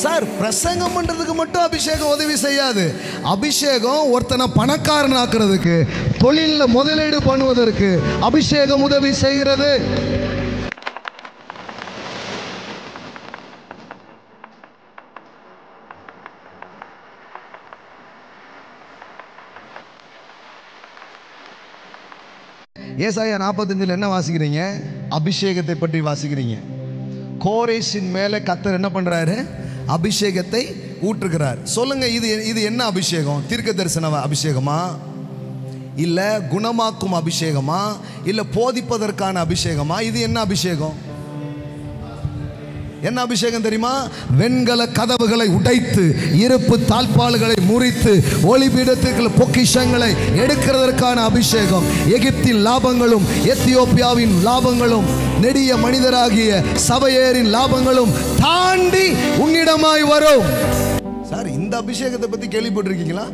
Sir பிரசங்கம் பண்றதுக்கு மட்டும் அபிஷேகம் உதவி செய்யாது. அபிஷேகம் ஒருத்தனை பணக்காரன் ஆக்குறதுக்கு, தொழிலில் முதலீடு பண்ணுவதற்கு அபிஷேகம் உதவி செய்கிறது. ஏசாயா 45 என்ன வாசிக்கிறீங்க? அபிஷேகத்தை பற்றி வாசிக்கிறீங்க. கோரேசின் மேலே கர்த்தர் என்ன பண்றாரு? அபிஷேகத்தை ஊற்றுகிறார். சொல்லுங்க, இது என்ன அபிஷேகம்? தீர்க்க தரிசன அபிஷேகமா, இல்ல குணமாக்கும் அபிஷேகமா, இல்ல போதிப்பதற்கான அபிஷேகமா? இது என்ன அபிஷேகம்? என்ன அபிஷேகம் தெரியுமா? வெண்கல கதவுகளை உடைத்து, இருப்பு தாழ்பால்களை முறித்து, ஒளிபீடத்திற்கு பொக்கிஷங்களை எடுக்கிறதற்கான அபிஷேகம். எகிப்தின் லாபங்களும் எத்தியோப்பியாவின் லாபங்களும் நெடிய மனிதராகிய சபையேரின் லாபங்களும் தாண்டி உன்னிடமாய் வரும். சார், இந்த அபிஷேகத்தை பத்தி கேள்விப்பட்டிருக்கீங்களா?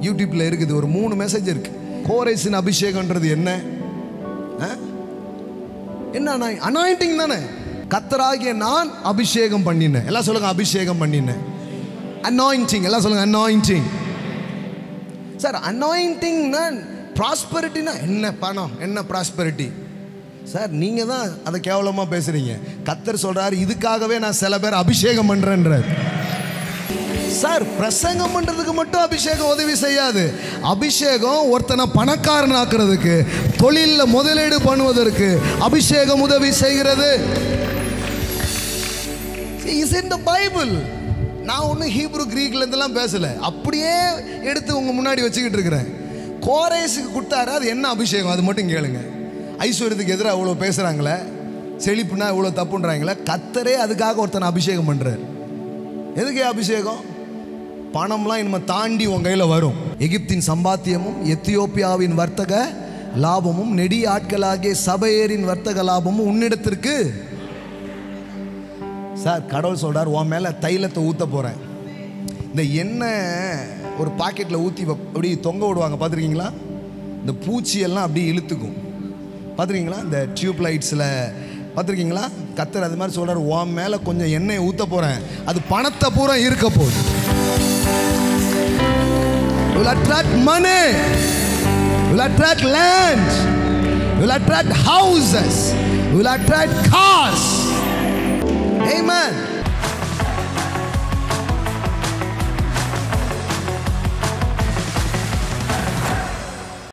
யூடியூப்ல இருக்குது, ஒரு 3 மெசேஜ் இருக்கு. கோரேசின் அபிஷேகம்ன்றது என்ன? என்ன அனாயிண்டிங் தானே? கர்த்தராகிய நான் அபிஷேகம் பண்ணினேன். எல்லாம் சொல்லுங்க, அபிஷேகம் பண்ணினேன். அனாயிண்டிங், எல்லாம் சொல்லுங்க, அனாயிண்டிங். சார், அனாயிண்டிங்னா ப்ராஸ்பரிட்டினா என்ன? பணம் என்ன ப்ராஸ்பரிட்டி? சார், நீங்க தான் அதை கேவலமா பேசுறீங்க. கர்த்தர் சொல்றாரு, இதுக்காகவே நான் சில பேர் அபிஷேகம் பண்றேன்றார். சார், பிரசங்கம் பண்றதுக்கு மட்டும் அபிஷேகம் உதவி செய்யாது. அபிஷேகம் ஒருத்தனை பணக்காரன் ஆக்குறதுக்கு, தொழிலில் முதலீடு பண்ணுவதற்கு அபிஷேகம் உதவி செய்கிறது. Is in the Bible. நான் ஒன்றும் ஹீப்ரு கிரீக்ல இருந்தெல்லாம் பேசல, அப்படியே எடுத்து உங்க முன்னாடி வச்சுக்கிட்டு இருக்கிறேன். கோரேசுக்கு கொடுத்தாரு, அது என்ன அபிஷேகம்? அது மட்டும் கேளுங்க. ஐஸ்வர்யத்துக்கு எதிராக அவ்வளோ பேசுறாங்களே, செழிப்புனா இவ்வளோ தப்புன்றாங்களே, கர்த்தரே அதுக்காக ஒருத்தனை அபிஷேகம் பண்றாரு. எதுக்கு அபிஷேகம்? பணம்லாம் இனிமே தாண்டி உன் கையில் வரும். எகிப்தின் சம்பாத்தியமும் எத்தியோப்பியாவின் வர்த்தக லாபமும் நெடிய ஆட்களாகிய சபையேரின் வர்த்தக லாபமும் உன்னிடத்திற்கு. சார், கடவுள் சொல்றார், உன் மேல தைலத்தை ஊத்த போறேன். இந்த எண்ணெய் ஒரு பாக்கெட்ல ஊத்தி அப்படி தொங்க விடுவாங்க, பார்த்துருக்கீங்களா? இந்த பூச்சியெல்லாம் அப்படி இழுத்துக்கும், பார்த்துருக்கீங்களா? இந்த டியூப் லைட்ஸில் பார்த்துருக்கீங்களா? கர்த்தர் அது மாதிரி சொல்றாரு, உன் மேல கொஞ்சம் எண்ணெயை ஊத்த போறேன், அது பணத்தை பூரா இருக்க போகுது. You will attract money, you will attract land, you will attract houses, you will attract cars. Amen.